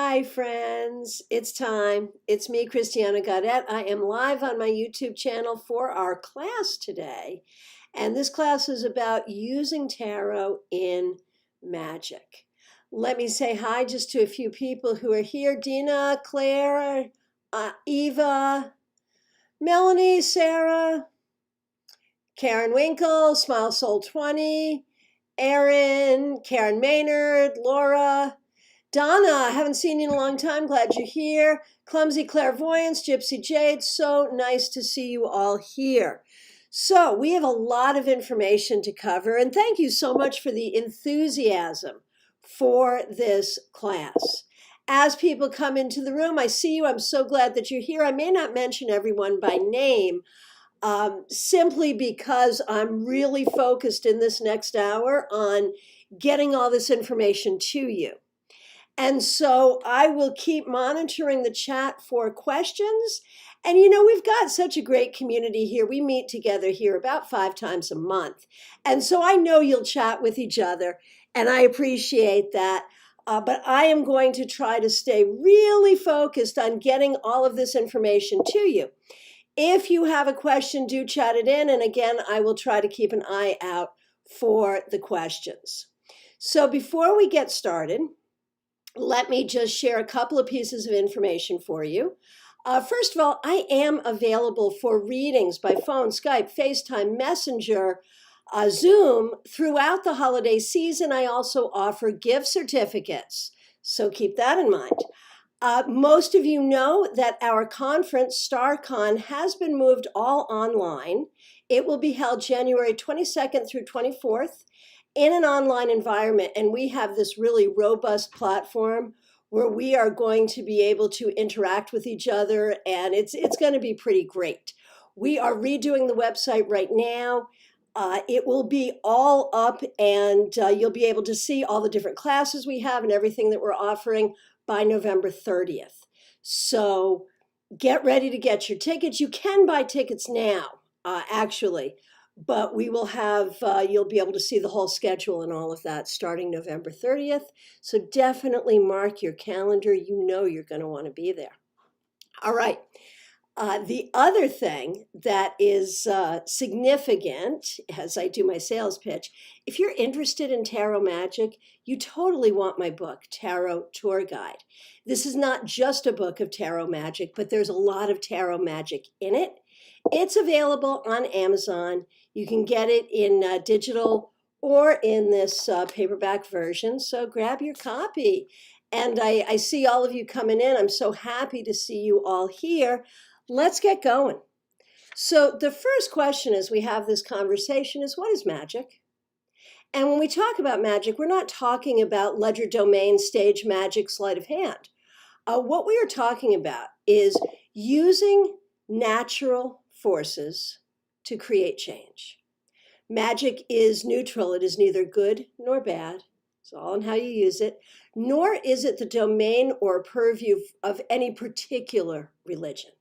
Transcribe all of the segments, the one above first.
Hi, friends. It's time. It's me, Christiana Gaudet. I am live on my YouTube channel for our class today. And this class is about using tarot in magic. Let me say hi just to a few people who are here. Dina, Claire, Eva, Melanie, Sarah, Karen Winkle, Smile Soul 20, Erin, Karen Maynard, Laura, Donna, I haven't seen you in a long time. Glad you're here. Clumsy Clairvoyance, Gypsy Jade, so nice to see you all here. So we have a lot of information to cover, and thank you so much for the enthusiasm for this class. As people come into the room, I see you. I'm so glad that you're here. I may not mention everyone by name, simply because I'm really focused in this next hour on getting all this information to you. And so I will keep monitoring the chat for questions. And we've got such a great community here. We meet together here about 5 times a month. And so I know you'll chat with each other, and I appreciate that. But I am going to try to stay really focused on getting all of this information to you. If you have a question, do chat it in. And again, I will try to keep an eye out for the questions. So before we get started, let me just share a couple of pieces of information for you. First of all, I am available for readings by phone, Skype, FaceTime, Messenger, Zoom throughout the holiday season. I also offer gift certificates, so keep that in mind. Most of you know that our conference, StarCon, has been moved all online. It will be held January 22nd through 24th. In an online environment, and we have this really robust platform where we are going to be able to interact with each other, and it's going to be pretty great. We are redoing the website right now. It will be all up, and you'll be able to see all the different classes we have and everything that we're offering by November 30th. So get ready to get your tickets. You can buy tickets now, actually. But we will have, you'll be able to see the whole schedule and all of that starting November 30th. So definitely mark your calendar. You know you're going to want to be there. All right. The other thing that is significant as I do my sales pitch, if you're interested in tarot magic, you totally want my book, Tarot Tour Guide. This is not just a book of tarot magic, but there's a lot of tarot magic in it. It's available on Amazon. You can get it in digital or in this paperback version. So grab your copy. And I see all of you coming in. I'm so happy to see you all here. Let's get going. So the first question as we have this conversation is, what is magic? And when we talk about magic, we're not talking about ledger domain, stage magic, sleight of hand. What we are talking about is using natural forces to create change. Magic is neutral. It is neither good nor bad. It's all in how you use it, nor is it the domain or purview of any particular religion.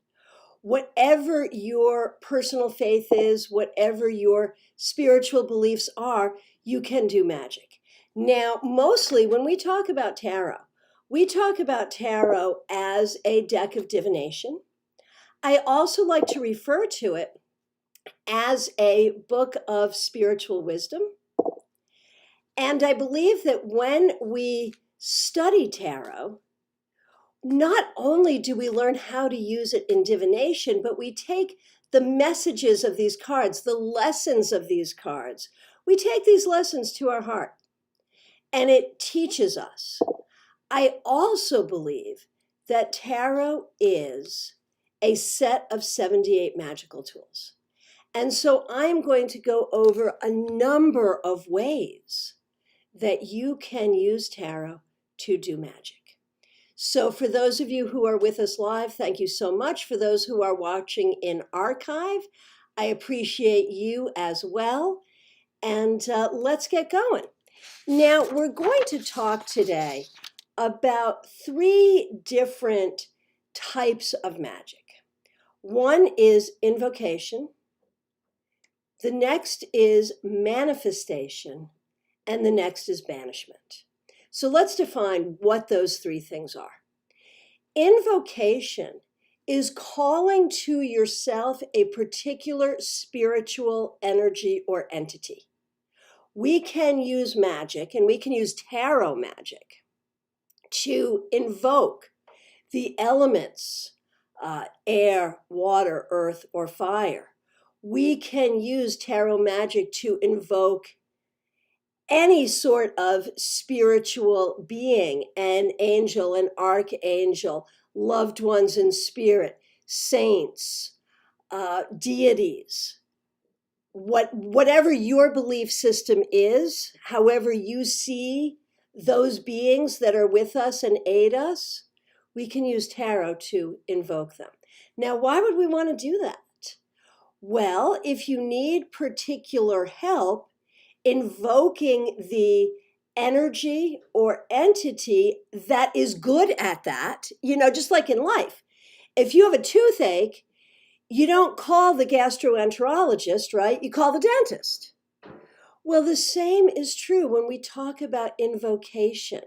Whatever your personal faith is, whatever your spiritual beliefs are, you can do magic. Now, mostly when we talk about tarot, we talk about tarot as a deck of divination. I also like to refer to it as a book of spiritual wisdom. And I believe that when we study tarot, not only do we learn how to use it in divination, but we take the messages of these cards, the lessons of these cards. We take these lessons to our heart, and it teaches us. I also believe that tarot is a set of 78 magical tools. And so I'm going to go over a number of ways that you can use tarot to do magic. So for those of you who are with us live, thank you so much. For those who are watching in archive, I appreciate you as well. And let's get going. Now, we're going to talk today about 3 different types of magic. One is invocation. The next is manifestation. And the next is banishment. So let's define what those 3 things are. Invocation is calling to yourself a particular spiritual energy or entity. We can use magic, and we can use tarot magic to invoke the elements, air, water, earth, or fire. We can use tarot magic to invoke any sort of spiritual being, an angel, an archangel, loved ones in spirit, saints, deities. Whatever your belief system is, however you see those beings that are with us and aid us, we can use tarot to invoke them. Now, why would we want to do that? Well, if you need particular help invoking the energy or entity that is good at that, just like in life, if you have a toothache, you don't call the gastroenterologist, right? You call the dentist. Well, the same is true when we talk about invocation.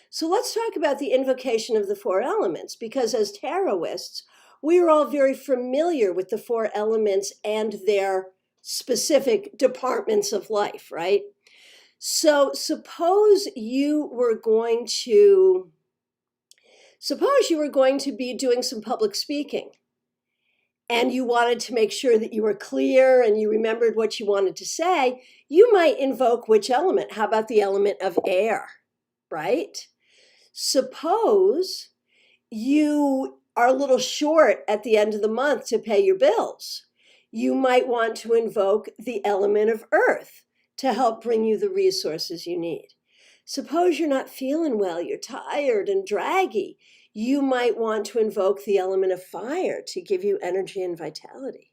So let's talk about the invocation of the four elements, because as tarotists, we are all very familiar with the four elements and their specific departments of life, right? So suppose you were going to be doing some public speaking, and you wanted to make sure that you were clear and you remembered what you wanted to say. You might invoke which element? How about the element of air, right? Suppose you are a little short at the end of the month to pay your bills. You might want to invoke the element of earth to help bring you the resources you need. Suppose you're not feeling well, you're tired and draggy. You might want to invoke the element of fire to give you energy and vitality.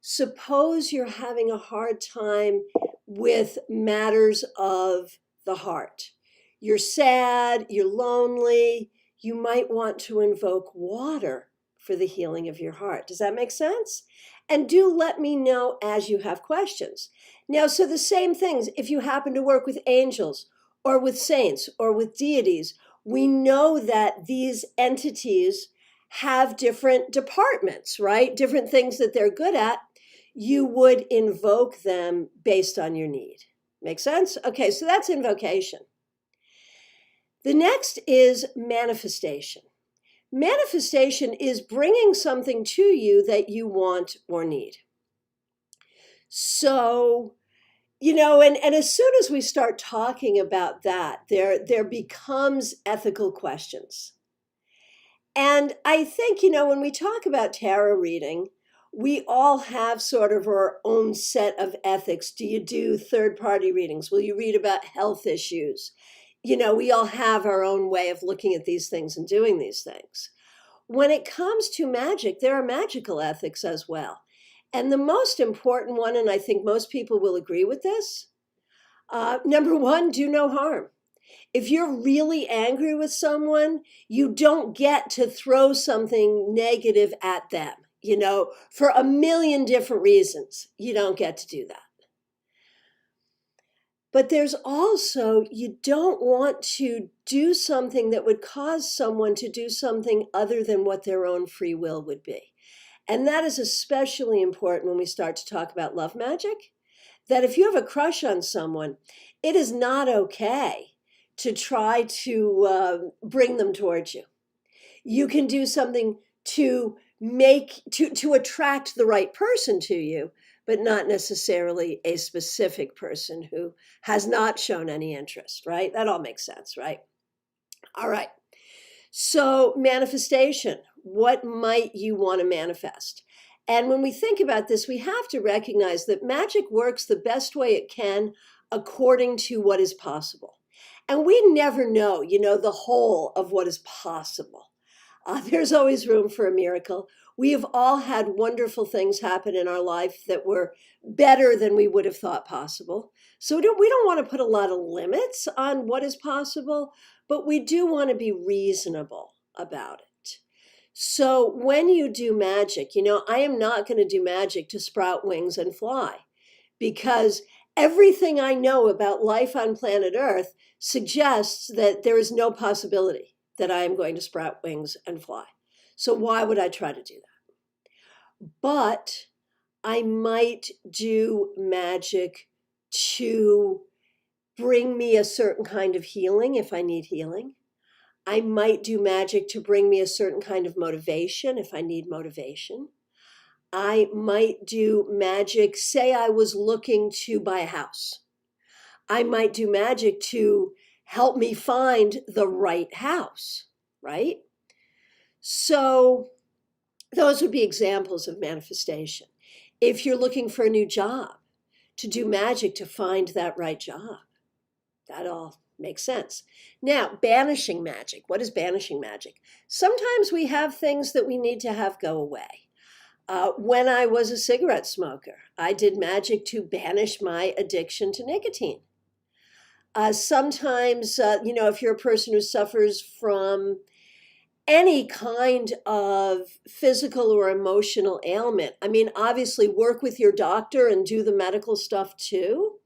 Suppose you're having a hard time with matters of the heart. You're sad, you're lonely. You might want to invoke water for the healing of your heart. Does that make sense? And do let me know as you have questions. Now, so the same things, if you happen to work with angels or with saints or with deities, we know that these entities have different departments, right? Different things that they're good at. You would invoke them based on your need. Make sense? Okay, so that's invocation. The next is manifestation. Manifestation is bringing something to you that you want or need. So, and as soon as we start talking about that, there becomes ethical questions. And I think, when we talk about tarot reading, we all have sort of our own set of ethics. Do you do third-party readings? Will you read about health issues? We all have our own way of looking at these things and doing these things. When it comes to magic, there are magical ethics as well. And the most important one, and I think most people will agree with this, number one, do no harm. If you're really angry with someone, you don't get to throw something negative at them, for a million different reasons. You don't get to do that. But there's also, you don't want to do something that would cause someone to do something other than what their own free will would be. And that is especially important when we start to talk about love magic, that if you have a crush on someone, it is not okay to try to bring them towards you. You can do something to attract the right person to you, but not necessarily a specific person who has not shown any interest, right? That all makes sense, right? All right. So manifestation, what might you want to manifest? And when we think about this, we have to recognize that magic works the best way it can according to what is possible. And we never know, the whole of what is possible. There's always room for a miracle. We have all had wonderful things happen in our life that were better than we would have thought possible. So we don't want to put a lot of limits on what is possible, but we do want to be reasonable about it. So when you do magic, I am not going to do magic to sprout wings and fly, because everything I know about life on planet Earth suggests that there is no possibility that I am going to sprout wings and fly. So why would I try to do that? But I might do magic to bring me a certain kind of healing if I need healing. I might do magic to bring me a certain kind of motivation if I need motivation. I might do magic, say I was looking to buy a house. I might do magic to help me find the right house, right? So those would be examples of manifestation. If you're looking for a new job, to do magic to find that right job. That all makes sense. Now, banishing magic. What is banishing magic? Sometimes we have things that we need to have go away. When I was a cigarette smoker, I did magic to banish my addiction to nicotine. Sometimes, if you're a person who suffers from any kind of physical or emotional ailment, I mean, obviously work with your doctor and do the medical stuff too.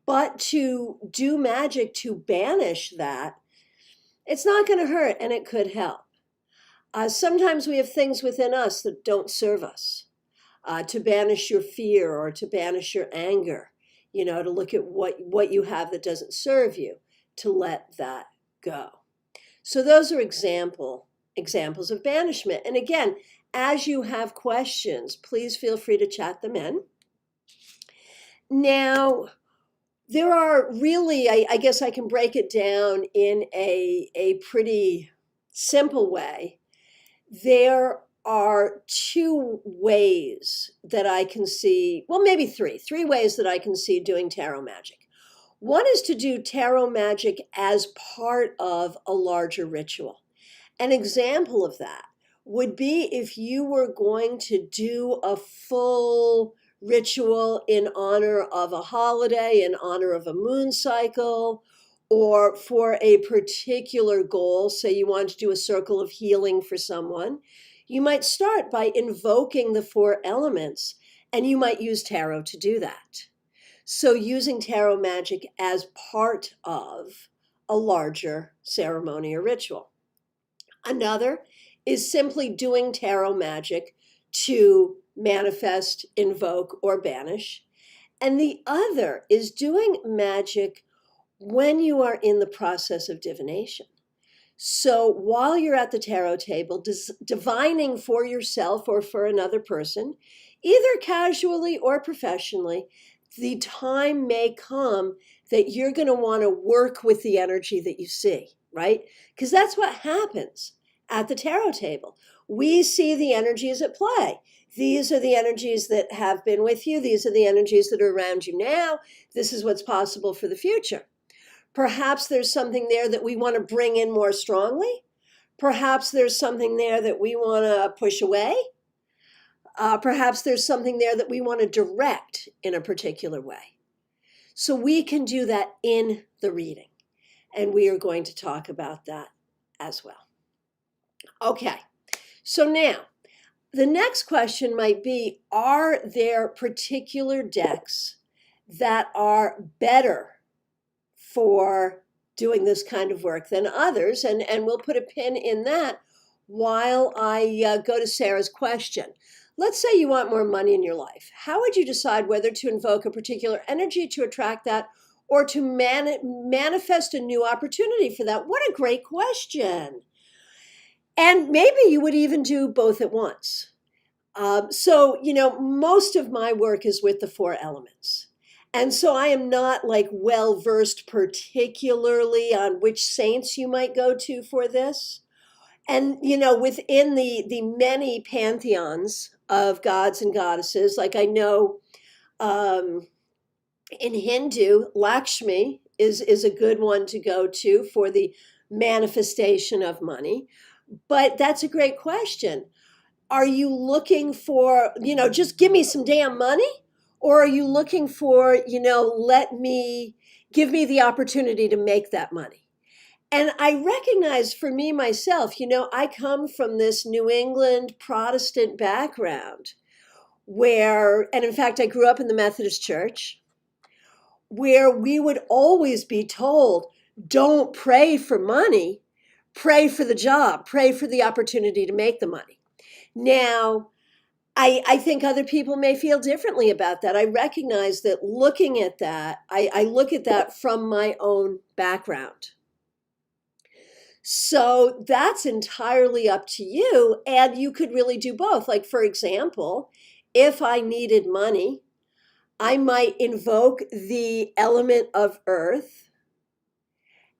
But to do magic to banish that, it's not going to hurt and it could help. Sometimes we have things within us that don't serve us. To banish your fear or to banish your anger, to look at what you have that doesn't serve you, to let that go. So those are examples of banishment. And again, as you have questions, please feel free to chat them in. Now, there are really, I guess I can break it down in a pretty simple way. There are two ways that I can see, well, maybe three ways that I can see doing tarot magic. One is to do tarot magic as part of a larger ritual. An example of that would be if you were going to do a full ritual in honor of a holiday, in honor of a moon cycle, or for a particular goal. Say you want to do a circle of healing for someone. You might start by invoking the 4 elements, and you might use tarot to do that. So using tarot magic as part of a larger ceremony or ritual. Another is simply doing tarot magic to manifest, invoke, or banish. And the other is doing magic when you are in the process of divination. So while you're at the tarot table, divining for yourself or for another person, either casually or professionally, the time may come that you're going to want to work with the energy that you see, right? Because that's what happens at the tarot table. We see the energies at play. These are the energies that have been with you. These are the energies that are around you now. This is what's possible for the future. Perhaps there's something there that we want to bring in more strongly. Perhaps there's something there that we want to push away. Perhaps there's something there that we want to direct in a particular way. So we can do that in the reading. And we are going to talk about that as well. Okay, so now the next question might be, are there particular decks that are better for doing this kind of work than others? And we'll put a pin in that while I go to Sarah's question. Let's say you want more money in your life. How would you decide whether to invoke a particular energy to attract that or to manifest a new opportunity for that? What a great question. And maybe you would even do both at once. So, most of my work is with the 4 elements. And so I am not like well-versed particularly on which saints you might go to for this. And, within the many pantheons of gods and goddesses, like I know in Hindu, Lakshmi is a good one to go to for the manifestation of money. But that's a great question. Are you looking for, just give me some damn money? Or are you looking for, give me the opportunity to make that money? And I recognize for me myself, I come from this New England Protestant background and in fact, I grew up in the Methodist Church, where we would always be told, don't pray for money, pray for the job, pray for the opportunity to make the money. Now, I think other people may feel differently about that. I recognize that looking at that, I look at that from my own background. So that's entirely up to you. And you could really do both. Like, for example, if I needed money, I might invoke the element of earth,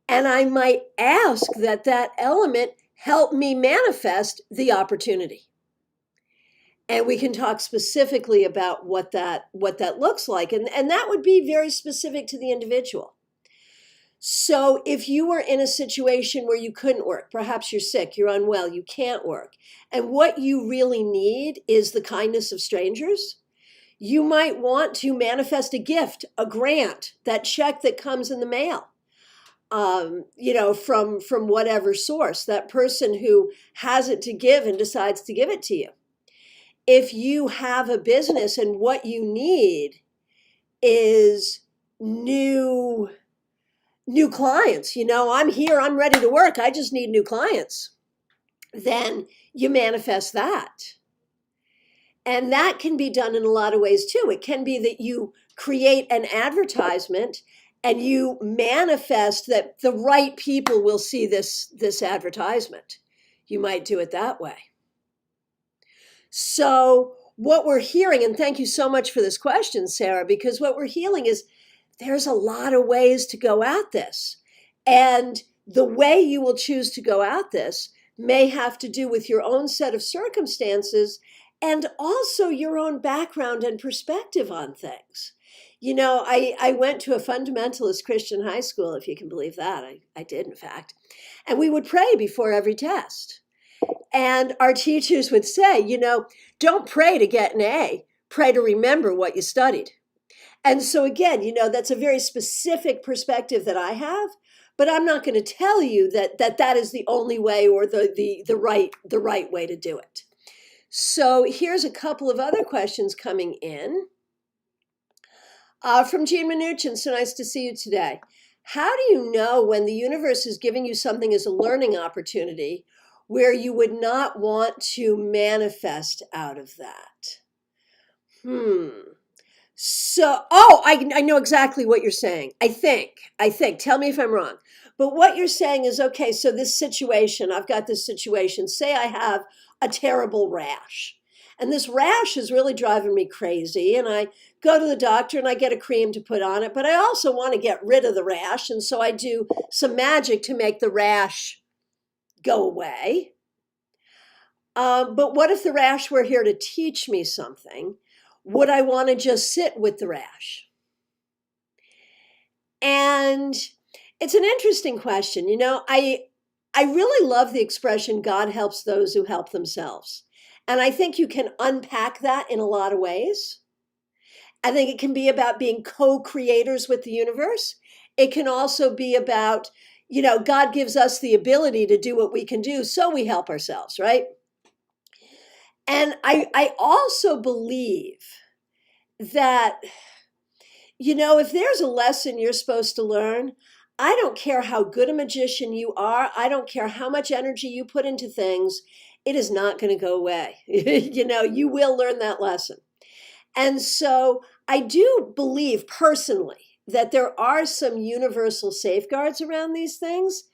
and I might ask that that element help me manifest the opportunity. And we can talk specifically about what that looks like. And that would be very specific to the individual. So if you were in a situation where you couldn't work, perhaps you're sick, you're unwell, you can't work, and what you really need is the kindness of strangers, you might want to manifest a gift, a grant, that check that comes in the mail, from whatever source, that person who has it to give and decides to give it to you. If you have a business and what you need is new clients, I'm here, I'm ready to work, I just need new clients, then you manifest that. And that can be done in a lot of ways too. It can be that you create an advertisement and you manifest that the right people will see this advertisement. You might do it that way. So what we're hearing, and thank you so much for this question, Sarah, because what we're hearing is there's a lot of ways to go at this. And the way you will choose to go at this may have to do with your own set of circumstances and also your own background and perspective on things. I went to a fundamentalist Christian high school, if you can believe that. I did, in fact. And we would pray before every test. And our teachers would say, don't pray to get an A, pray to remember what you studied. And so again, that's a very specific perspective that I have, but I'm not going to tell you that is the only way or the right way to do it. So here's a couple of other questions coming in. From Jean Mnuchin, so nice to see you today. How do you know when the universe is giving you something as a learning opportunity where you would not want to manifest out of that? So, I know exactly what you're saying. I think, tell me if I'm wrong. But what you're saying is, okay, so I've got this situation. Say I have a terrible rash. And this rash is really driving me crazy. And I go to the doctor and I get a cream to put on it. But I also want to get rid of the rash. And so I do some magic to make the rash go away. But what if the rash were here to teach me something? Would I want to just sit with the rash? And it's an interesting question. I really love the expression, God helps those who help themselves. And I think you can unpack that in a lot of ways. I think it can be about being co-creators with the universe. It can also be about, God gives us the ability to do what we can do, so we help ourselves, right? And I also believe that, if there's a lesson you're supposed to learn, I don't care how good a magician you are. I don't care how much energy you put into things. It is not going to go away. You will learn that lesson. And so I do believe personally that there are some universal safeguards around these things.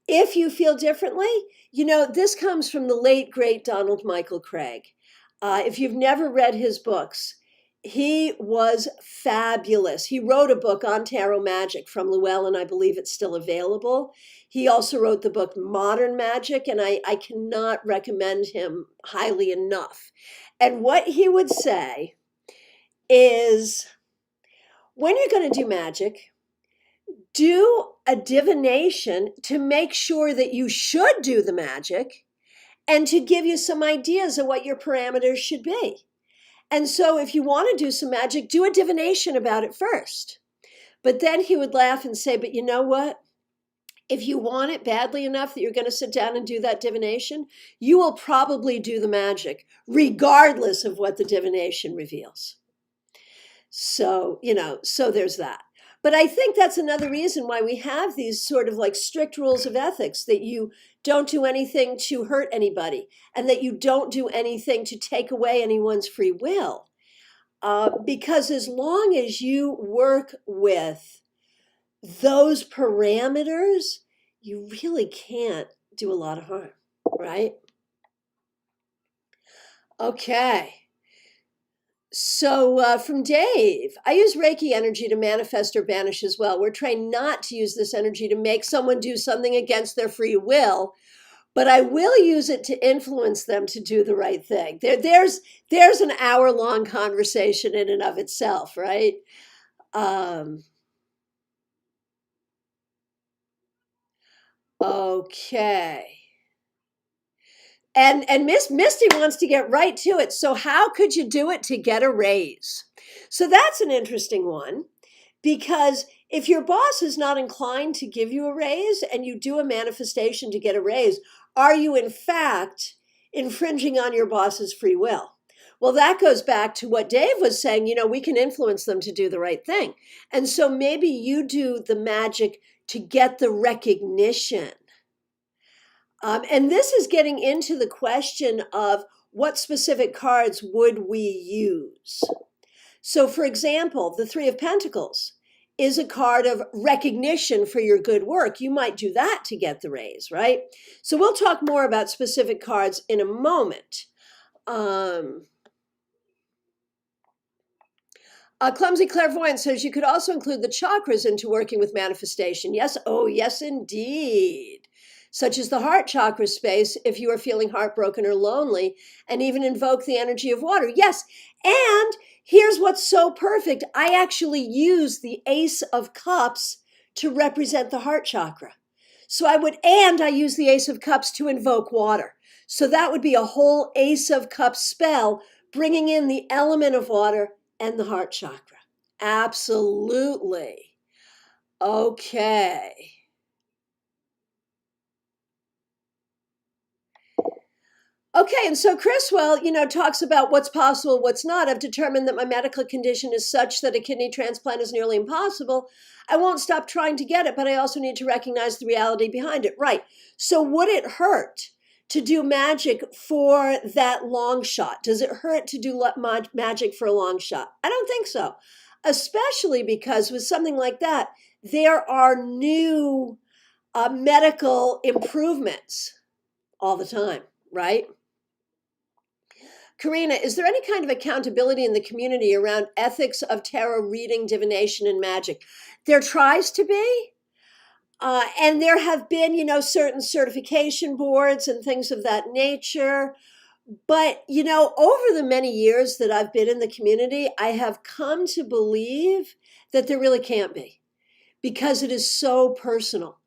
If you feel differently, this comes from the late, great Donald Michael Craig. If you've never read his books, he was fabulous. He wrote a book on tarot magic from Llewellyn. I believe it's still available. He also wrote the book Modern Magic, and I cannot recommend him highly enough. And what he would say is, when you're going to do magic, do a divination to make sure that you should do the magic and to give you some ideas of what your parameters should be. And so if you want to do some magic, do a divination about it first. But then he would laugh and say, but you know what? If you want it badly enough that you're going to sit down and do that divination, you will probably do the magic, regardless of what the divination reveals. So, so there's that. But I think that's another reason why we have these sort of like strict rules of ethics, that you don't do anything to hurt anybody and that you don't do anything to take away anyone's free will. Because as long as you work with those parameters, you really can't do a lot of harm, right? Okay. So from Dave, I use Reiki energy to manifest or banish as well. We're trained not to use this energy to make someone do something against their free will, but I will use it to influence them to do the right thing. There's an hour-long conversation in and of itself, right? Okay. And Miss Misty wants to get right to it. So how could you do it to get a raise? So that's an interesting one, because if your boss is not inclined to give you a raise and you do a manifestation to get a raise, are you in fact infringing on your boss's free will? Well, that goes back to what Dave was saying, we can influence them to do the right thing. And so maybe you do the magic to get the recognition. And this is getting into the question of what specific cards would we use? So, for example, the Three of Pentacles is a card of recognition for your good work. You might do that to get the raise, right? So we'll talk more about specific cards in a moment. Clumsy Clairvoyant says you could also include the chakras into working with manifestation. Yes, oh yes, indeed. Such as the heart chakra space if you are feeling heartbroken or lonely, and even invoke the energy of water. Yes, and here's what's so perfect. I actually use the Ace of Cups to represent the heart chakra. So I use the Ace of Cups to invoke water. So that would be a whole Ace of Cups spell, bringing in the element of water and the heart chakra. Absolutely. Okay. Okay, and so Chriswell, talks about what's possible, what's not. I've determined that my medical condition is such that a kidney transplant is nearly impossible. I won't stop trying to get it, but I also need to recognize the reality behind it. Right. So would it hurt to do magic for that long shot? Does it hurt to do magic for a long shot? I don't think so. Especially because with something like that, there are new medical improvements all the time, right? Karina, is there any kind of accountability in the community around ethics of tarot reading, divination, and magic? There tries to be. And there have been, certain certification boards and things of that nature. But, over the many years that I've been in the community, I have come to believe that there really can't be, because it is so personal.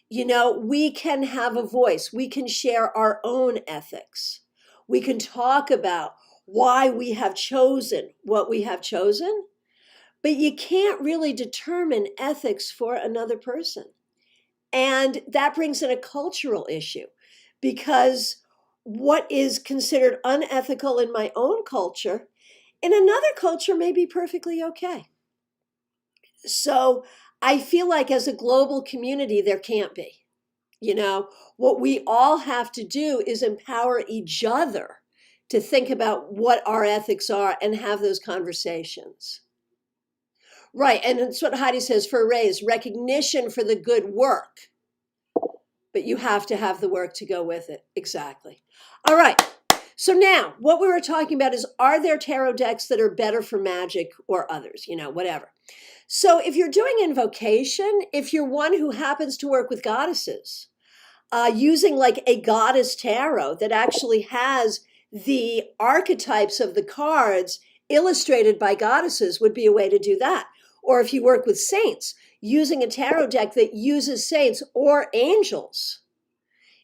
We can have a voice. We can share our own ethics. We can talk about why we have chosen what we have chosen, but you can't really determine ethics for another person. And that brings in a cultural issue, because what is considered unethical in my own culture, in another culture may be perfectly okay. So I feel like as a global community, there can't be. What we all have to do is empower each other to think about what our ethics are and have those conversations. Right, and it's what Heidi says for a raise, recognition for the good work. But you have to have the work to go with it. Exactly. All right. So now what we were talking about is, are there tarot decks that are better for magic or others? Whatever. So if you're doing invocation, if you're one who happens to work with goddesses, using like a goddess tarot that actually has the archetypes of the cards illustrated by goddesses would be a way to do that. Or if you work with saints, using a tarot deck that uses saints or angels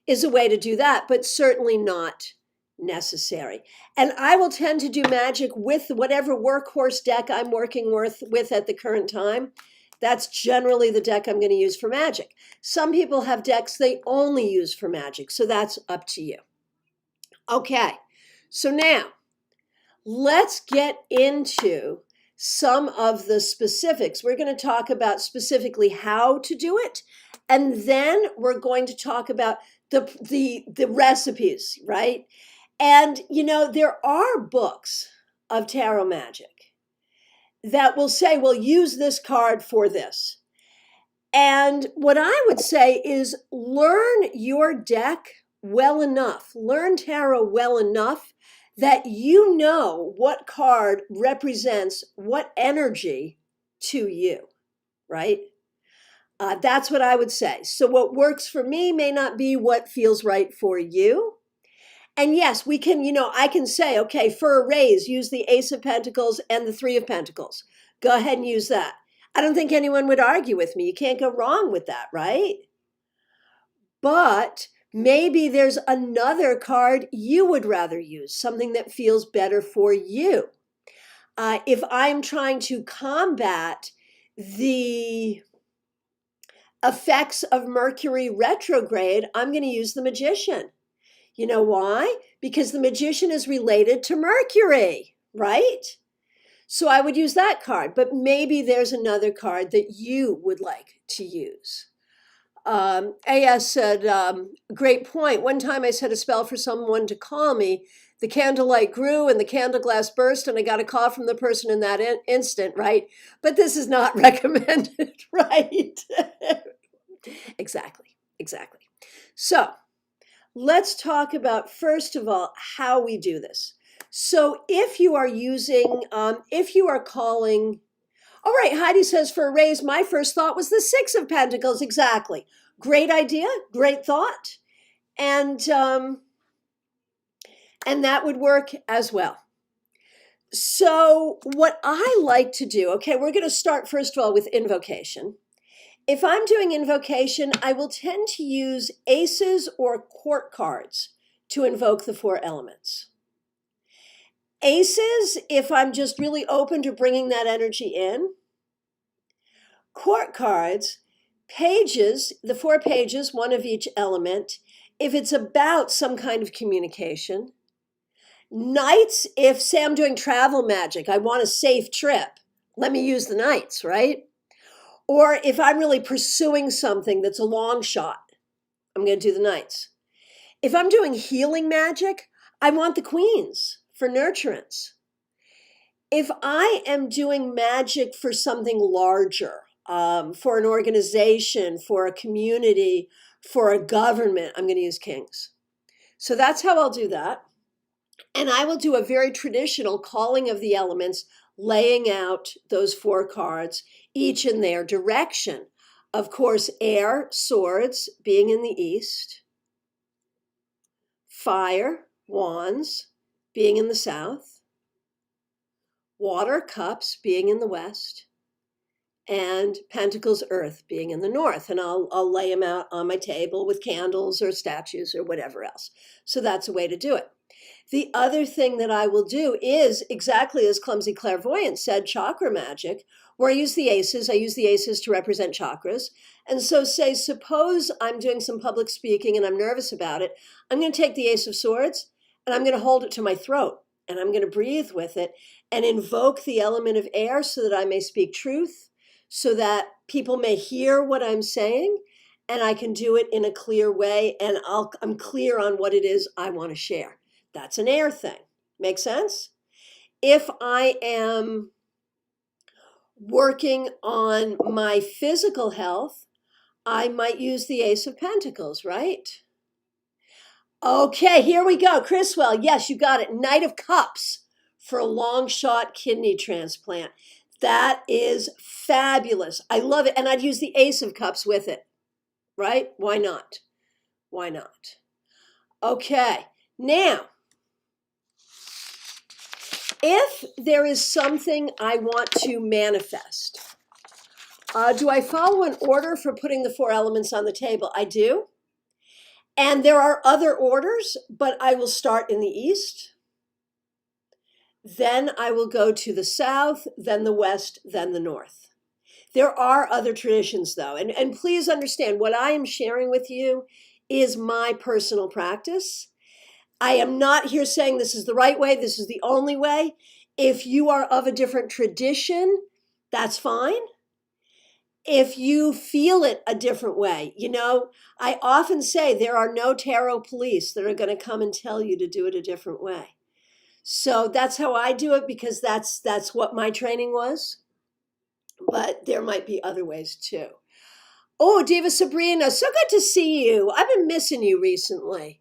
is a way to do that, but certainly not necessary. And I will tend to do magic with whatever workhorse deck I'm working with at the current time. That's generally the deck I'm going to use for magic. Some people have decks they only use for magic, so that's up to you. Okay, so now let's get into some of the specifics. We're going to talk about specifically how to do it, and then we're going to talk about the recipes, right? And there are books of tarot magic that will say, well, use this card for this. And what I would say is learn your deck well enough, learn tarot well enough that you know what card represents what energy to you, right? That's what I would say. So what works for me may not be what feels right for you. And yes, we can, I can say, okay, for a raise, use the Ace of Pentacles and the Three of Pentacles. Go ahead and use that. I don't think anyone would argue with me. You can't go wrong with that, right? But maybe there's another card you would rather use, something that feels better for you. If I'm trying to combat the effects of Mercury retrograde, I'm going to use the Magician. You know why? Because the Magician is related to Mercury, right? So I would use that card, but maybe there's another card that you would like to use. AS said, great point. One time I said a spell for someone to call me. The candlelight grew and the candle glass burst, and I got a call from the person in that instant, right? But this is not recommended, right? Exactly. So let's talk about, first of all, how we do this. So if you are calling, all right, Heidi says for a raise, my first thought was the Six of Pentacles. Exactly. Great idea, great thought. And that would work as well. So what I like to do, okay, we're going to start first of all with invocation. If I'm doing invocation, I will tend to use aces or court cards to invoke the four elements. Aces, if I'm just really open to bringing that energy in. Court cards, pages, the 4 pages, one of each element, if it's about some kind of communication. Knights, if say I'm doing travel magic, I want a safe trip, let me use the knights, right? Or if I'm really pursuing something that's a long shot, I'm going to do the knights. If I'm doing healing magic, I want the queens for nurturance. If I am doing magic for something larger, for an organization, for a community, for a government, I'm going to use kings. So that's how I'll do that. And I will do a very traditional calling of the elements, laying out those 4 cards, each in their direction. Of course, air, swords, being in the east. Fire, wands, being in the south. Water, cups, being in the west. And pentacles, earth, being in the north. And I'll lay them out on my table with candles or statues or whatever else. So that's a way to do it. The other thing that I will do is exactly as Clumsy Clairvoyant said, chakra magic, where I use the aces. I use the aces to represent chakras. And so say, suppose I'm doing some public speaking and I'm nervous about it. I'm going to take the Ace of Swords and I'm going to hold it to my throat and I'm going to breathe with it and invoke the element of air so that I may speak truth, so that people may hear what I'm saying and I can do it in a clear way and I'm clear on what it is I want to share. That's an air thing. Make sense? If I am working on my physical health, I might use the Ace of Pentacles, right? Okay, here we go. Chriswell, yes, you got it. Knight of Cups for a long shot kidney transplant. That is fabulous. I love it. And I'd use the Ace of Cups with it, right? Why not? Why not? Okay, now, if there is something I want to manifest, do I follow an order for putting the 4 elements on the table? I do. And there are other orders, but I will start in the east. Then I will go to the south, then the west, then the north. There are other traditions, though. And please understand, what I am sharing with you is my personal practice. I am not here saying this is the right way, this is the only way. If you are of a different tradition, that's fine. If you feel it a different way, I often say there are no tarot police that are going to come and tell you to do it a different way. So that's how I do it, because that's what my training was. But there might be other ways too. Oh, Diva Sabrina, so good to see you. I've been missing you recently.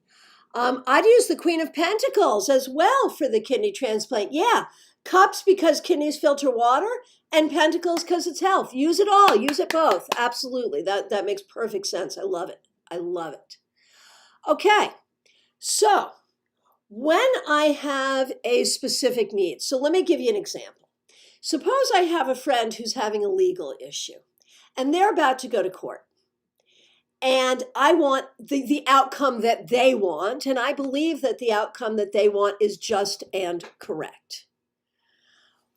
I'd use the Queen of Pentacles as well for the kidney transplant. Yeah, cups because kidneys filter water, and pentacles because it's health. Use it all. Use it both. Absolutely. That makes perfect sense. I love it. I love it. Okay, so when I have a specific need, so let me give you an example. Suppose I have a friend who's having a legal issue, and they're about to go to court. And I want the outcome that they want, and I believe that the outcome that they want is just and correct.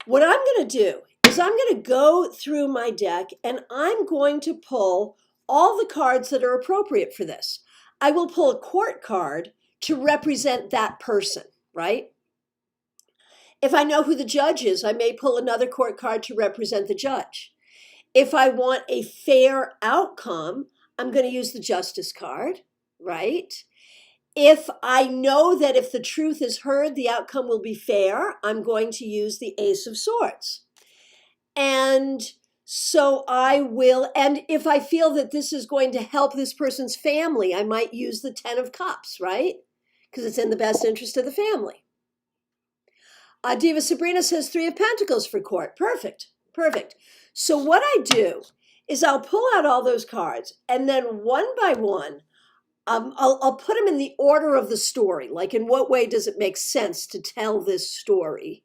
What I'm going to do is I'm going to go through my deck, and I'm going to pull all the cards that are appropriate for this. I will pull a court card to represent that person, right? If I know who the judge is, I may pull another court card to represent the judge. If I want a fair outcome, I'm going to use the Justice card, right? If I know that if the truth is heard, the outcome will be fair, I'm going to use the Ace of Swords. And so I will, and if I feel that this is going to help this person's family, I might use the 10 of Cups, right? Because it's in the best interest of the family. Diva Sabrina says 3 of Pentacles for court. Perfect, perfect. So what I do is I'll pull out all those cards, and then one by one, I'll put them in the order of the story. Like, in what way does it make sense to tell this story?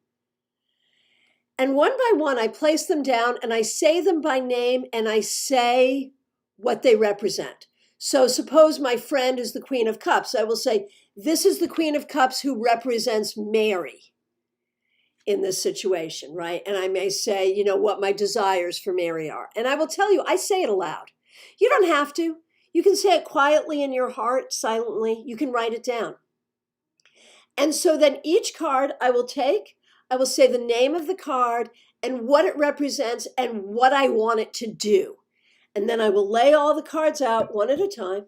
And one by one, I place them down, and I say them by name, and I say what they represent. So suppose my friend is the Queen of Cups. I will say, this is the Queen of Cups who represents Mary in this situation, right? And I may say, what my desires for Mary are. And I will tell you, I say it aloud. You don't have to. You can say it quietly in your heart, silently. You can write it down. And so then each card I will take, I will say the name of the card and what it represents and what I want it to do. And then I will lay all the cards out one at a time.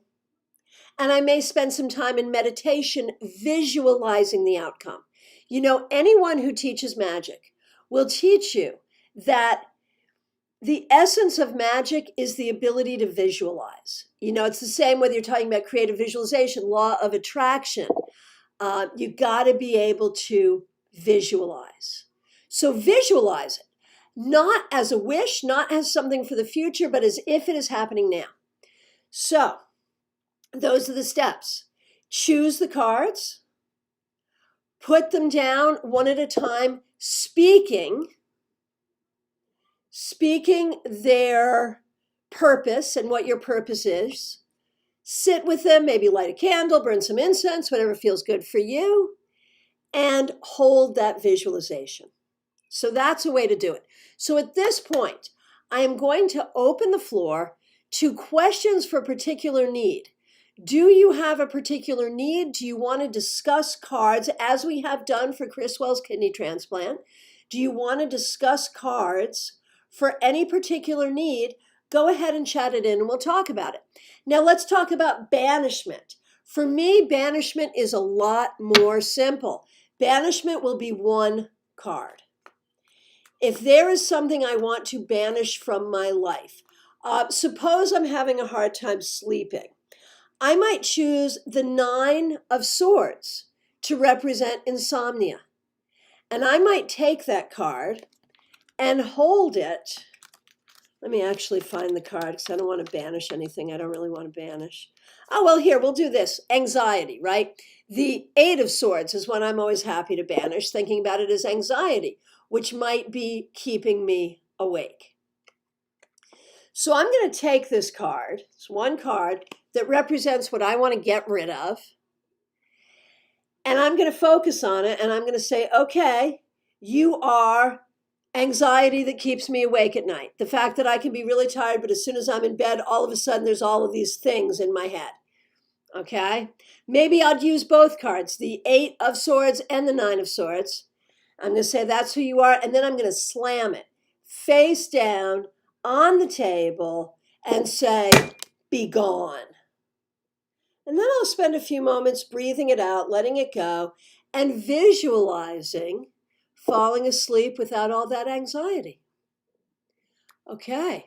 And I may spend some time in meditation visualizing the outcome. Anyone who teaches magic will teach you that the essence of magic is the ability to visualize. It's the same whether you're talking about creative visualization, law of attraction. You got to be able to visualize. So visualize it, not as a wish, not as something for the future, but as if it is happening now. So those are the steps. Choose the cards. Put them down one at a time, speaking their purpose and what your purpose is. Sit with them, maybe light a candle, burn some incense, whatever feels good for you, and hold that visualization. So that's a way to do it. So at this point, I am going to open the floor to questions for a particular need. Do you have a particular need? Do you want to discuss cards as we have done for Criswell's kidney transplant? Do you want to discuss cards for any particular need? Go ahead and chat it in and we'll talk about it. Now let's talk about banishment. For me, banishment is a lot more simple. Banishment will be one card. If there is something I want to banish from my life, suppose I'm having a hard time sleeping. I might choose the 9 of Swords to represent insomnia. And I might take that card and hold it. Let me actually find the card because I don't want to banish anything I don't really want to banish. Oh, well, here, we'll do this. Anxiety, right? The 8 of Swords is one I'm always happy to banish, thinking about it as anxiety, which might be keeping me awake. So I'm going to take this card. It's one card that represents what I want to get rid of. And I'm going to focus on it. And I'm going to say, okay, you are anxiety that keeps me awake at night. The fact that I can be really tired, but as soon as I'm in bed, all of a sudden there's all of these things in my head. Okay? Maybe I'd use both cards, the 8 of Swords and the 9 of Swords. I'm going to say that's who you are, and then I'm going to slam it face down on the table and say, be gone. And then I'll spend a few moments breathing it out, letting it go, and visualizing falling asleep without all that anxiety. Okay.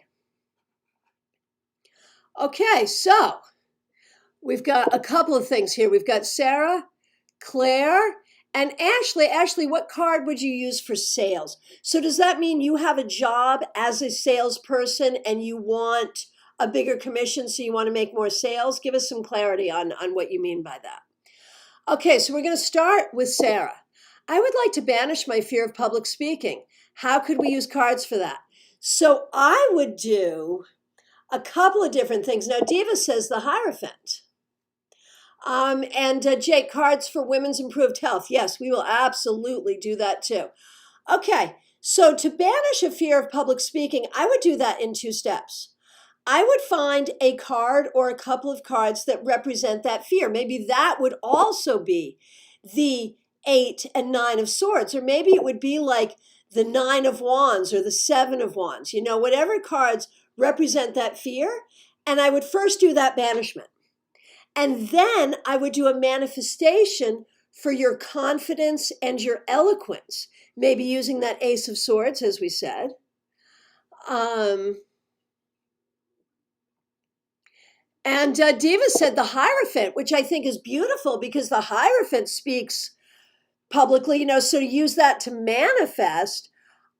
Okay, so we've got a couple of things here. We've got Sarah, Claire, and Ashley. Ashley, what card would you use for sales? So does that mean you have a job as a salesperson and you want a bigger commission, so you want to make more sales? Give us some clarity on what you mean by that. Okay, so we're going to start with Sarah. I would like to banish my fear of public speaking. How could we use cards for that? So I would do a couple of different things. Now, Diva says the Hierophant. And Jake, cards for women's improved health. Yes, we will absolutely do that too. Okay, so to banish a fear of public speaking, I would do that in 2 steps. I would find a card or a couple of cards that represent that fear. Maybe that would also be the 8 and 9 of Swords, or maybe it would be like the 9 of Wands or the 7 of Wands, whatever cards represent that fear. And I would first do that banishment. And then I would do a manifestation for your confidence and your eloquence, maybe using that Ace of Swords, as we said. And Diva said the Hierophant, which I think is beautiful because the Hierophant speaks publicly, so to use that to manifest,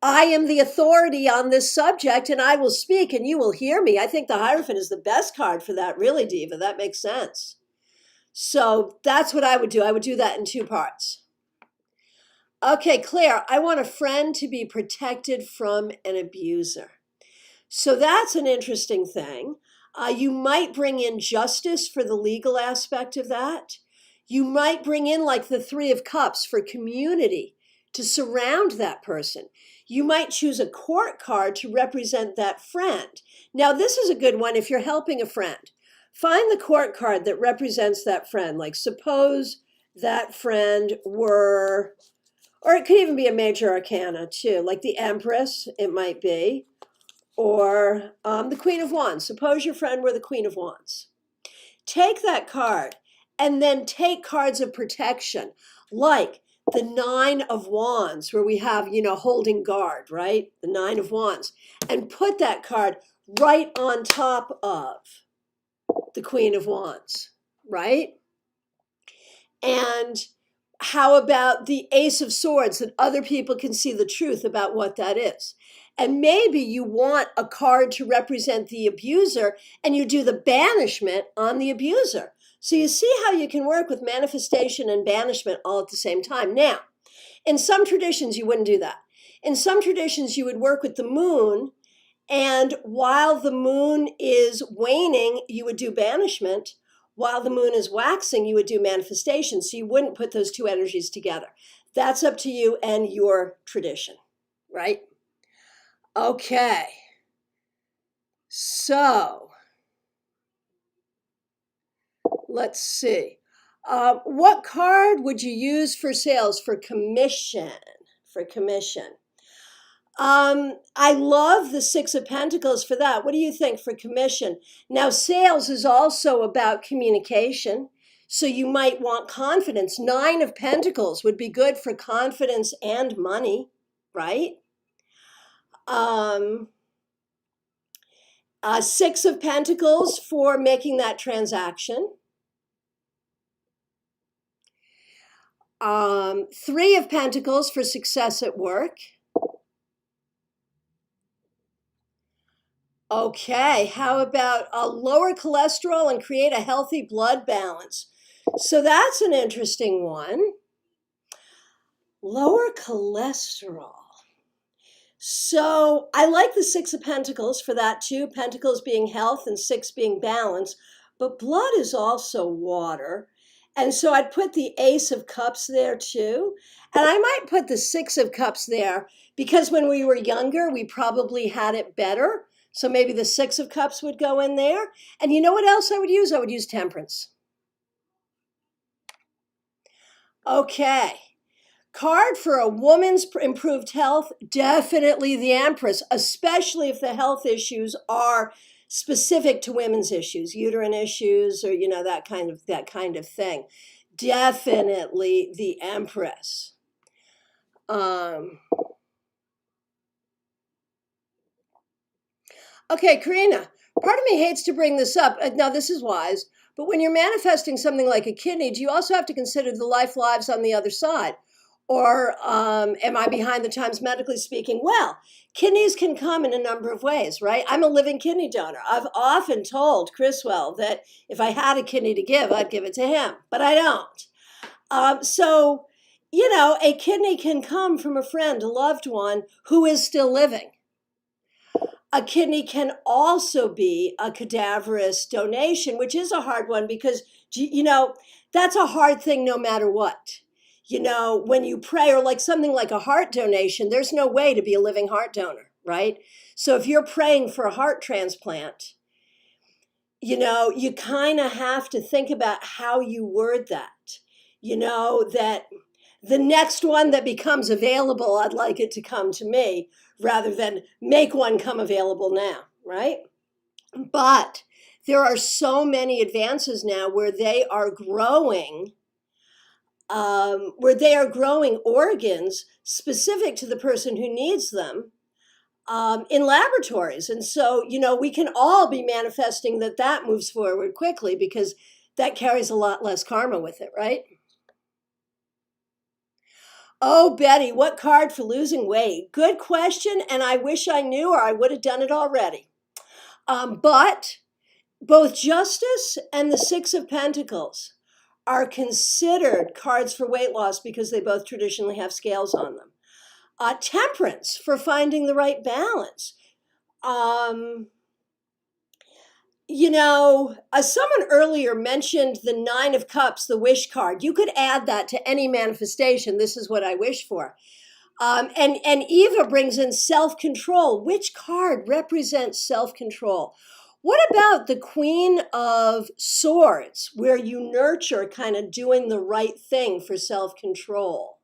I am the authority on this subject and I will speak and you will hear me. I think the Hierophant is the best card for that, really, Diva. That makes sense. So that's what I would do. I would do that in 2 parts. Okay, Claire, I want a friend to be protected from an abuser. So that's an interesting thing. You might bring in justice for the legal aspect of that. You might bring in like the 3 of Cups for community to surround that person. You might choose a court card to represent that friend. Now, this is a good one if you're helping a friend. Find the court card that represents that friend. Like suppose that friend were, or it could even be a major arcana too, like the Empress, it might be. Or the Queen of Wands. Suppose your friend were the Queen of Wands. Take that card and then take cards of protection, like the 9 of Wands, where we have, holding guard, right? The 9 of Wands. And put that card right on top of the Queen of Wands, right? And how about the Ace of Swords, that other people can see the truth about what that is? And maybe you want a card to represent the abuser and you do the banishment on the abuser. So you see how you can work with manifestation and banishment all at the same time. Now, in some traditions, you wouldn't do that. In some traditions, you would work with the moon, and while the moon is waning, you would do banishment. While the moon is waxing, you would do manifestation. So you wouldn't put those 2 energies together. That's up to you and your tradition, right? Okay. So let's see. What card would you use for sales for commission? For commission. I love the 6 of Pentacles for that. What do you think for commission? Now, sales is also about communication. So you might want confidence. 9 of Pentacles would be good for confidence and money, right? 6 of Pentacles for making that transaction. 3 of Pentacles for success at work. Okay, how about a lower cholesterol and create a healthy blood balance? So that's an interesting one. Lower cholesterol. So I like the 6 of Pentacles for that too. Pentacles being health and 6 being balance. But blood is also water. And so I'd put the Ace of Cups there too. And I might put the 6 of Cups there because when we were younger, we probably had it better. So maybe the 6 of Cups would go in there. And you know what else I would use? I would use Temperance. Okay. Card for a woman's improved health, definitely the Empress, especially if the health issues are specific to women's issues, uterine issues, or that kind of thing. Definitely the Empress. Okay, Karina, part of me hates to bring this up. Now, this is wise, but when you're manifesting something like a kidney, do you also have to consider the lives on the other side? Or am I behind the times medically speaking? Well, kidneys can come in a number of ways, right? I'm a living kidney donor. I've often told Chriswell that if I had a kidney to give, I'd give it to him, but I don't. So, a kidney can come from a friend, a loved one who is still living. A kidney can also be a cadaverous donation, which is a hard one because, that's a hard thing no matter what. When you pray, or like something like a heart donation, there's no way to be a living heart donor, right? So if you're praying for a heart transplant, you kind of have to think about how you word that. That the next one that becomes available, I'd like it to come to me rather than make one come available now, right? But there are so many advances now where they are growing organs specific to the person who needs them in laboratories. And so, we can all be manifesting that moves forward quickly because that carries a lot less karma with it, right? Oh, Betty, what card for losing weight? Good question, and I wish I knew, or I would have done it already. But both Justice and the Six of Pentacles are considered cards for weight loss because they both traditionally have scales on them. Temperance for finding the right balance. Someone earlier mentioned the Nine of Cups, the wish card. You could add that to any manifestation. This is what I wish for. And Eva brings in self-control. Which card represents self-control? What about the Queen of Swords, where you nurture kind of doing the right thing for self-control?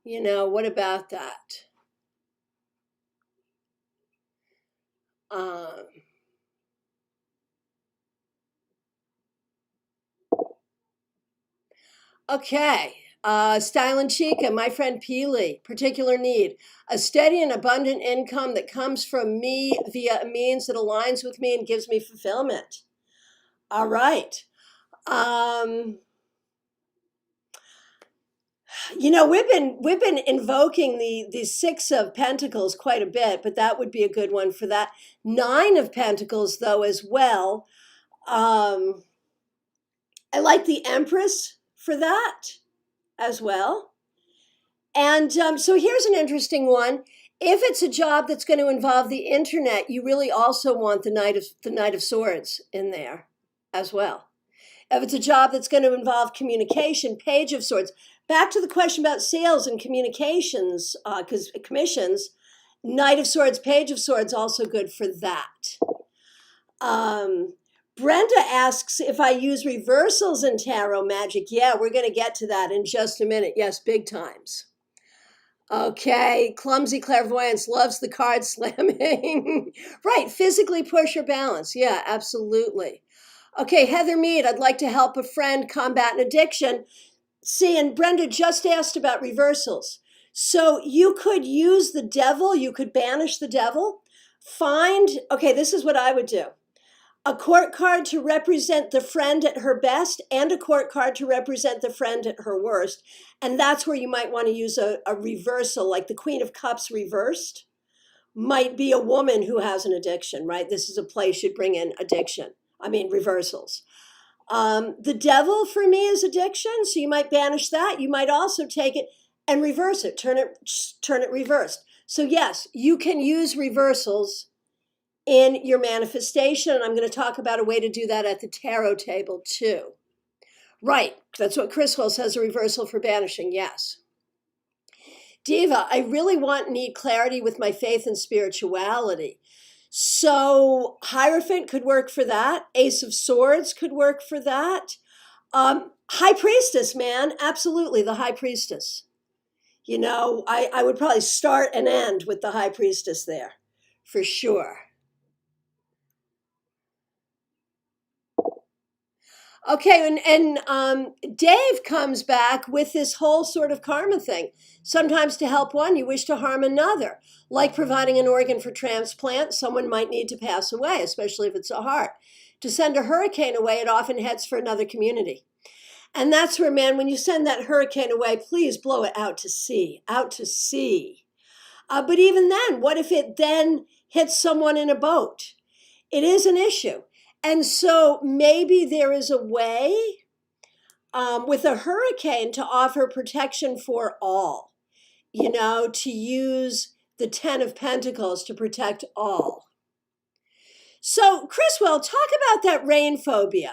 What about that? Okay. Style and Chica, my friend Peely, particular need. A steady and abundant income that comes from me via a means that aligns with me and gives me fulfillment. All right. We've been invoking the Six of Pentacles quite a bit, but that would be a good one for that. Nine of Pentacles, though, as well. I like the Empress for that as well. And so here's an interesting one. If it's a job that's going to involve the internet, you really also want the Knight of Swords in there as well. If it's a job that's going to involve communication, Page of Swords. Back to the question about sales and communications, because commissions, Knight of Swords, Page of Swords, also good for that. Brenda asks if I use reversals in tarot magic. Yeah, we're going to get to that in just a minute. Yes, big times. Okay, Clumsy Clairvoyance loves the card slamming. Right, physically push or balance. Yeah, absolutely. Okay, Heather Mead, I'd like to help a friend combat an addiction. See, and Brenda just asked about reversals. So you could use the devil, you could banish the devil. Okay, this is what I would do. A court card to represent the friend at her best and a court card to represent the friend at her worst. And that's where you might want to use a reversal, like the Queen of Cups reversed might be a woman who has an addiction, right? This is a place you'd bring in reversals. The devil for me is addiction, so you might banish that. You might also take it and reverse it, turn it reversed. So yes, you can use reversals in your manifestation, and I'm going to talk about a way to do that at the tarot table too. Right, that's what Chriswell says, a reversal for banishing, yes. Diva, I really need clarity with my faith and spirituality. So Hierophant could work for that. Ace of Swords could work for that. High Priestess, man, absolutely, the High Priestess. You know, I would probably start and end with the high priestess there, for sure. Okay, and Dave comes back with this whole sort of karma thing. Sometimes to help one, you wish to harm another. Like providing an organ for transplant, someone might need to pass away, especially if it's a heart. To send a hurricane away, it often heads for another community. And that's where, man, when you send that hurricane away, please blow it out to sea, out to sea. But even then, what if it then hits someone in a boat? It is an issue. And so maybe there is a way with a hurricane to offer protection for all, you know, to use the 10 of Pentacles to protect all. So, Chriswell, talk about that rain phobia.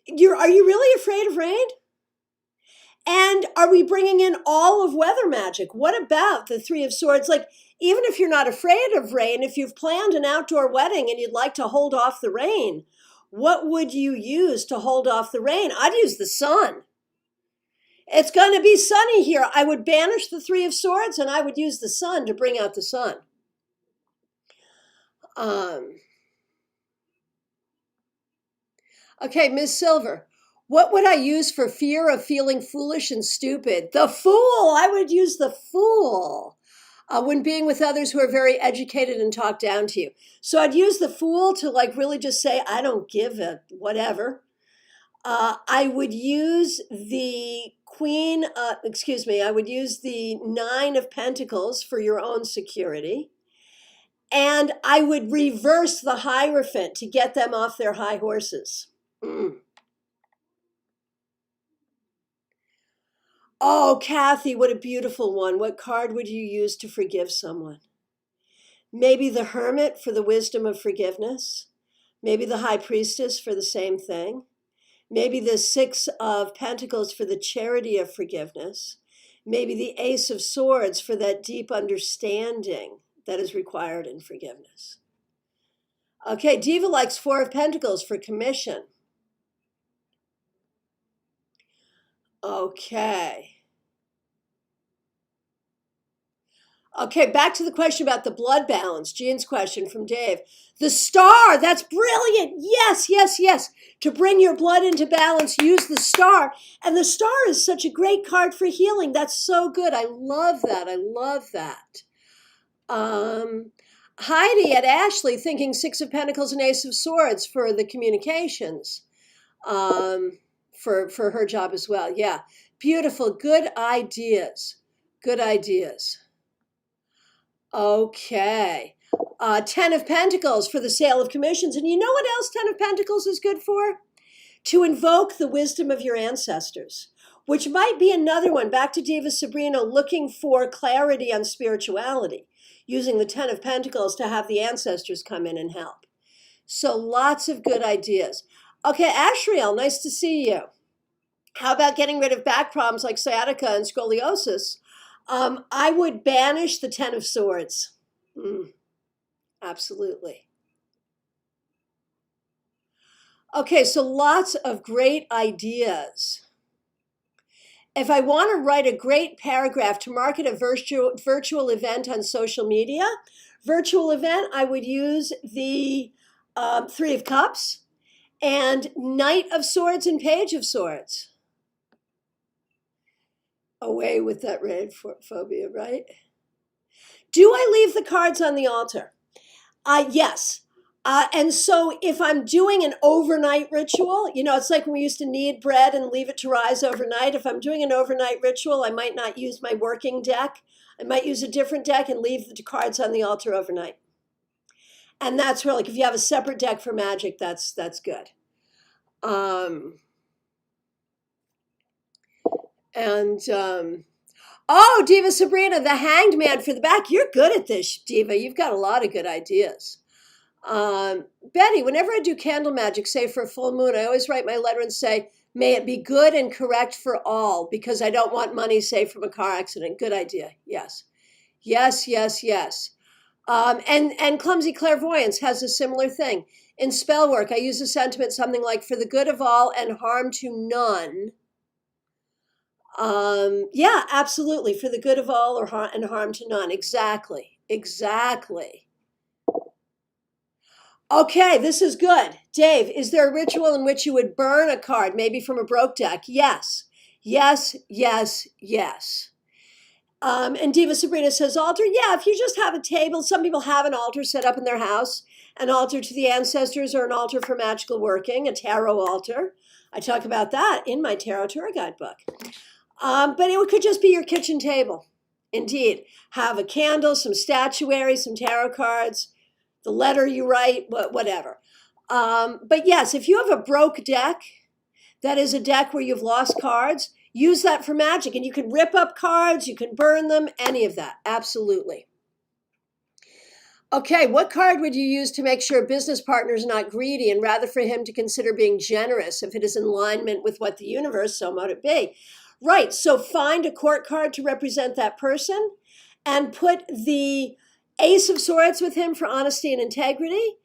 Are you really afraid of rain? And are we bringing in all of weather magic? What about the Three of Swords? Like, even if you're not afraid of rain, if you've planned an outdoor wedding and you'd like to hold off the rain, what would you use to hold off the rain? I'd use the sun. It's going to be sunny here. I would banish the Three of Swords and I would use the sun to bring out the sun. Okay, Ms. Silver. What would I use for fear of feeling foolish and stupid? The Fool. I would use the Fool when being with others who are very educated and talk down to you. So I'd use the Fool to like really just say, I don't give a whatever. I would use the I would use the Nine of Pentacles for your own security. And I would reverse the Hierophant to get them off their high horses. Oh, Kathy, what a beautiful one. What card would you use to forgive someone? Maybe the Hermit for the wisdom of forgiveness. Maybe the High Priestess for the same thing. Maybe the Six of Pentacles for the charity of forgiveness. Maybe the Ace of Swords for that deep understanding that is required in forgiveness. Okay, Diva likes Four of Pentacles for commission. Okay. Okay, back to the question about the blood balance. Jean's question from Dave. The Star, that's brilliant. Yes, yes, yes. To bring your blood into balance, use the Star. And the Star is such a great card for healing. That's so good. I love that. I love that. Heidi at Ashley thinking Six of Pentacles and Ace of Swords for the communications. For her job as well. Yeah. Beautiful. Good ideas. Good ideas. Okay. 10 of Pentacles for the sale of commissions. And you know what else 10 of Pentacles is good for? To invoke the wisdom of your ancestors, which might be another one. Back to Diva Sabrina, looking for clarity on spirituality, using the 10 of Pentacles to have the ancestors come in and help. So lots of good ideas. Okay, Ashriel, nice to see you. How about getting rid of back problems like sciatica and scoliosis? I would banish the 10 of Swords. Absolutely. Okay, so lots of great ideas. If I want to write a great paragraph to market a virtual event on social media, I would use the Three of Cups and Knight of Swords and Page of Swords. Away with that red phobia, right? Do I leave the cards on the altar? Yes. And so if I'm doing an overnight ritual, you know, it's like when we used to knead bread and leave it to rise overnight. If I'm doing an overnight ritual, I might not use my working deck. I might use a different deck and leave the cards on the altar overnight. And that's where, like, if you have a separate deck for magic, that's good. Oh, Diva Sabrina, the Hanged Man for the back. You're good at this, Diva. You've got a lot of good ideas. Betty, whenever I do candle magic, say for a full moon, I always write my letter and say, may it be good and correct for all, because I don't want money saved from a car accident. Good idea. Yes. Yes, yes, yes. And Clumsy Clairvoyance has a similar thing. In spellwork, I use a sentiment something like, for the good of all and harm to none. Yeah, absolutely. For the good of all or and harm to none. Exactly. Exactly. Okay, this is good. Dave, is there a ritual in which you would burn a card, maybe from a broke deck? Yes. Yes, yes, yes. And Diva Sabrina says altar. Yeah, if you just have a table, some people have an altar set up in their house, an altar to the ancestors or an altar for magical working, a tarot altar. I talk about that in my Tarot Tour Guide book. But it could just be your kitchen table. Indeed. Have a candle, some statuary, some tarot cards, the letter you write, whatever. But yes, if you have a broke deck, that is a deck where you've lost cards, use that for magic. And you can rip up cards, you can burn them, any of that. Absolutely. Okay, what card would you use to make sure a business partner is not greedy and rather for him to consider being generous if it is in alignment with what the universe, so might it be? Right, so find a court card to represent that person and put the Ace of Swords with him for honesty and integrity,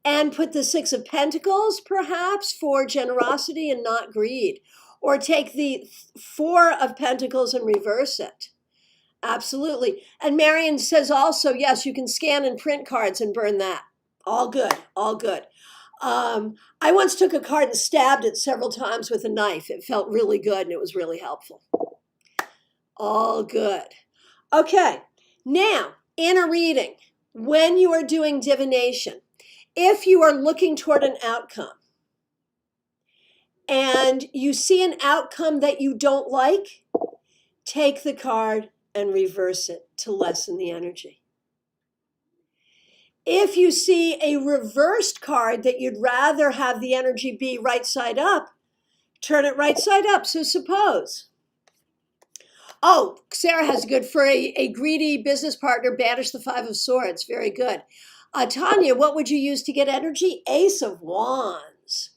and put the Six of Pentacles perhaps for generosity and not greed. Or take the Four of Pentacles and reverse it. Absolutely. And Marion says also, yes, you can scan and print cards and burn that. All good, all good. I once took a card and stabbed it several times with a knife. It felt really good and it was really helpful. All good. Okay, now in a reading, when you are doing divination, if you are looking toward an outcome and you see an outcome that you don't like, take the card and reverse it to lessen the energy. If you see a reversed card that you'd rather have the energy be right side up, turn it right side up. So suppose, oh, Sarah has good, for a greedy business partner, banish the Five of Swords. Very good. Tanya, what would you use to get energy? Ace of Wands.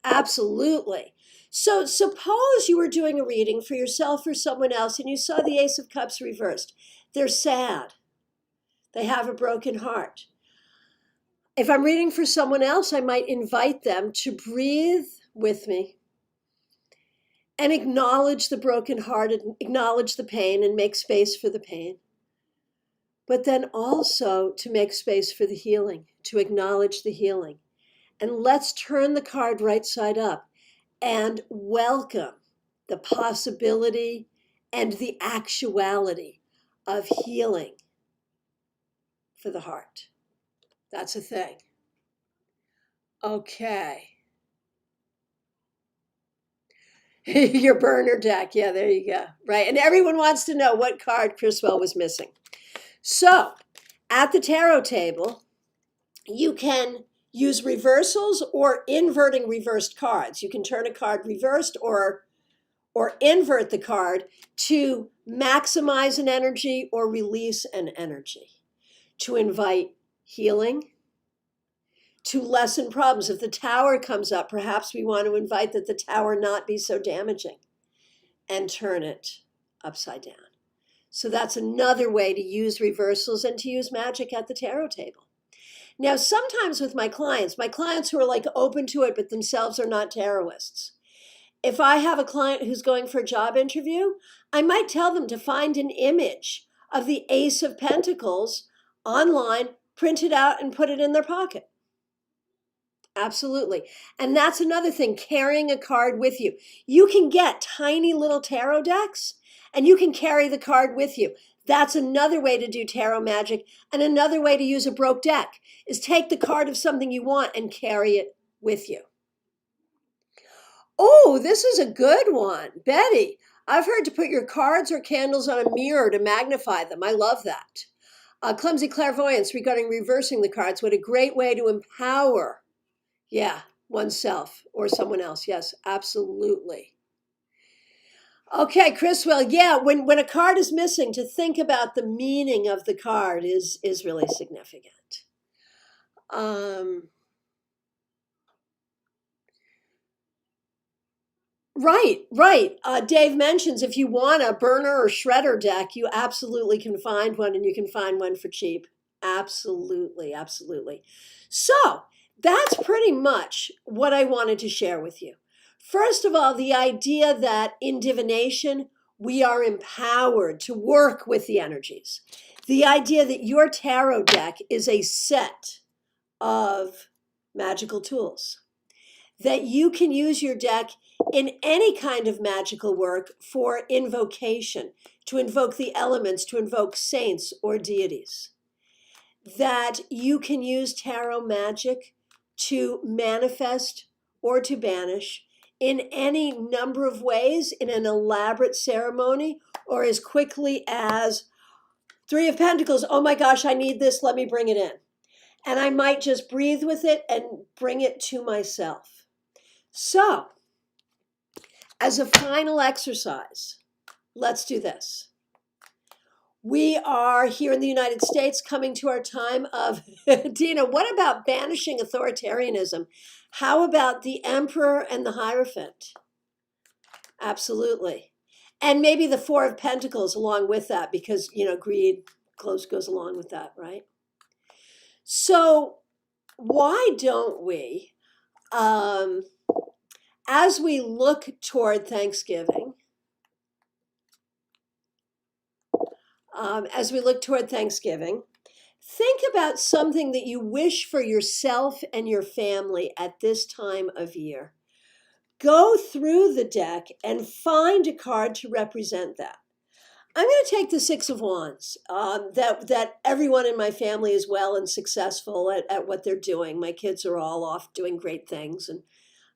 Absolutely. So suppose you were doing a reading for yourself or someone else and you saw the Ace of Cups reversed. They're sad. They have a broken heart. If I'm reading for someone else, I might invite them to breathe with me and acknowledge the broken heart and acknowledge the pain and make space for the pain. But then also to make space for the healing, to acknowledge the healing. And let's turn the card right side up and welcome the possibility and the actuality of healing for the heart. That's a thing. Okay. Your burner deck. Yeah, there you go. Right. And everyone wants to know what card Chriswell was missing. So at the tarot table, you can use reversals or inverting reversed cards. You can turn a card reversed or invert the card to maximize an energy or release an energy, to invite healing, to lessen problems. If the Tower comes up, perhaps we want to invite that the Tower not be so damaging and turn it upside down. So that's another way to use reversals and to use magic at the tarot table. Now, sometimes with my clients who are like open to it, but themselves are not tarotists, if I have a client who's going for a job interview, I might tell them to find an image of the Ace of Pentacles online, print it out, and put it in their pocket. Absolutely. And that's another thing, carrying a card with you. You can get tiny little tarot decks and you can carry the card with you. That's another way to do tarot magic. And another way to use a broke deck is take the card of something you want and carry it with you. Oh, this is a good one. Betty, I've heard to put your cards or candles on a mirror to magnify them. I love that. Clumsy clairvoyance regarding reversing the cards. What a great way to empower, oneself or someone else. Yes, absolutely. Okay, Chriswell, when a card is missing, to think about the meaning of the card is really significant. Right. Dave mentions if you want a burner or shredder deck, you absolutely can find one, and you can find one for cheap. Absolutely. So that's pretty much what I wanted to share with you. First of all, the idea that in divination, we are empowered to work with the energies. The idea that your tarot deck is a set of magical tools, that you can use your deck in any kind of magical work for invocation, to invoke the elements, to invoke saints or deities, that you can use tarot magic to manifest or to banish in any number of ways, in an elaborate ceremony, or as quickly as Three of Pentacles. Oh my gosh, I need this. Let me bring it in. And I might just breathe with it and bring it to myself. So, as a final exercise, let's do this. We are here in the United States coming to our time of, Dina, what about banishing authoritarianism? How about the Emperor and the Hierophant? Absolutely. And maybe the Four of Pentacles along with that, because, greed goes along with that, right? So why don't we, as we look toward Thanksgiving, think about something that you wish for yourself and your family at this time of year. Go through the deck and find a card to represent that. I'm going to take the Six of Wands, that everyone in my family is well and successful at what they're doing. My kids are all off doing great things, and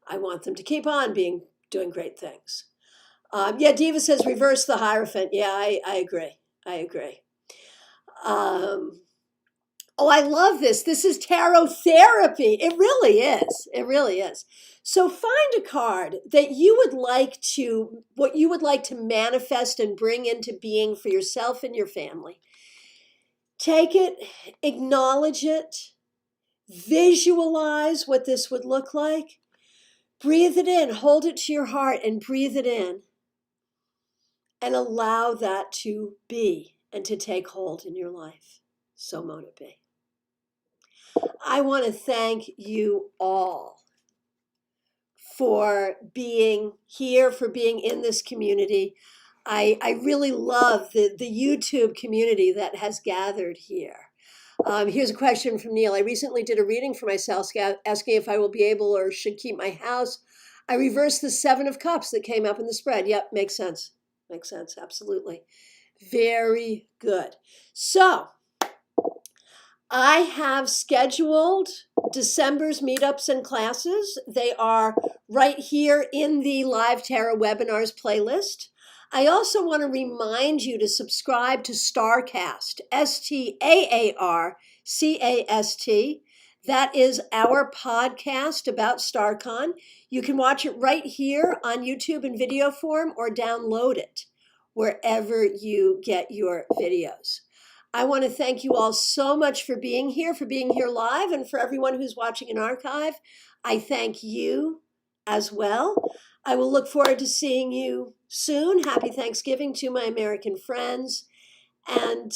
I want them to keep on doing great things. Diva says reverse the Hierophant. Yeah, I agree. I love this. This is tarot therapy. It really is. So find a card that you would like to, what you would like to manifest and bring into being for yourself and your family. Take it, acknowledge it, visualize what this would look like. Breathe it in, hold it to your heart and breathe it in. And allow that to be and to take hold in your life. So mote it be. I want to thank you all for being here, for being in this community. I really love the YouTube community that has gathered here. Here's a question from Neil. I recently did a reading for myself, asking if I will be able or should keep my house. I reversed the Seven of Cups that came up in the spread. Yep, makes sense. Absolutely. Very good. So, I have scheduled December's meetups and classes. They are right here in the Live Tarot Webinars playlist. I also want to remind you to subscribe to StarCast, STAARCAST. That is our podcast about StarCon. You can watch it right here on YouTube in video form or download it wherever you get your videos. I want to thank you all so much for being here live, and for everyone who's watching an archive. I thank you as well. I will look forward to seeing you soon. Happy Thanksgiving to my American friends. And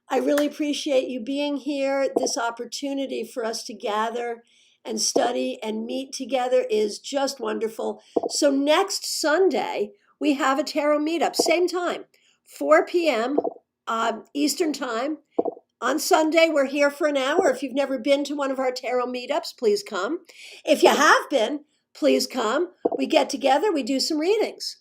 I really appreciate you being here. This opportunity for us to gather and study and meet together is just wonderful. So next Sunday, we have a tarot meetup, same time, 4 p.m. Eastern time. On Sunday, we're here for an hour. If you've never been to one of our tarot meetups, please come. If you have been, please come. We get together, we do some readings.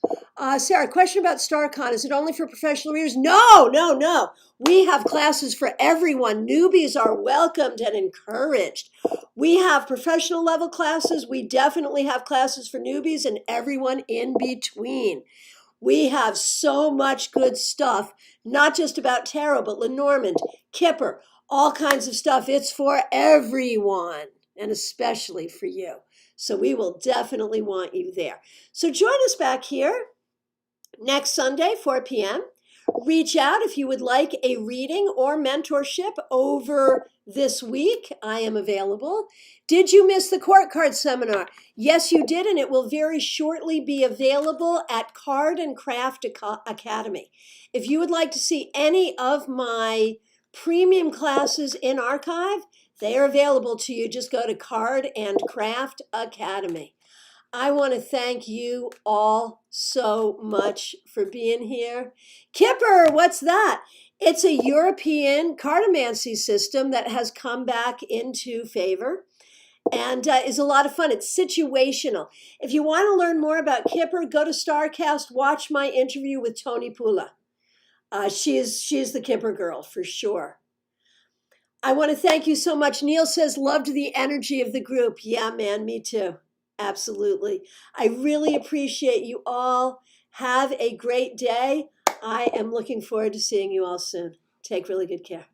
Sarah, question about StarCon. Is it only for professional readers? No. We have classes for everyone. Newbies are welcomed and encouraged. We have professional level classes. We definitely have classes for newbies and everyone in between. We have so much good stuff, not just about tarot, but Lenormand, Kipper, all kinds of stuff. It's for everyone, and especially for you. So we will definitely want you there. So join us back here next Sunday, 4 p.m. Reach out if you would like a reading or mentorship over this week. I am available. Did you miss the Court Card Seminar? Yes, you did, and it will very shortly be available at Card and Craft Academy. If you would like to see any of my premium classes in archive, they are available to you. Just go to Card and Craft Academy. I want to thank you all so much for being here. Kipper, what's that? It's a European cartomancy system that has come back into favor and is a lot of fun. It's situational. If you want to learn more about Kipper, go to StarCast, watch my interview with Tony Pula. She is the Kipper girl for sure. I want to thank you so much. Neil says, loved the energy of the group. Yeah, man, me too. Absolutely. I really appreciate you all. Have a great day. I am looking forward to seeing you all soon. Take really good care.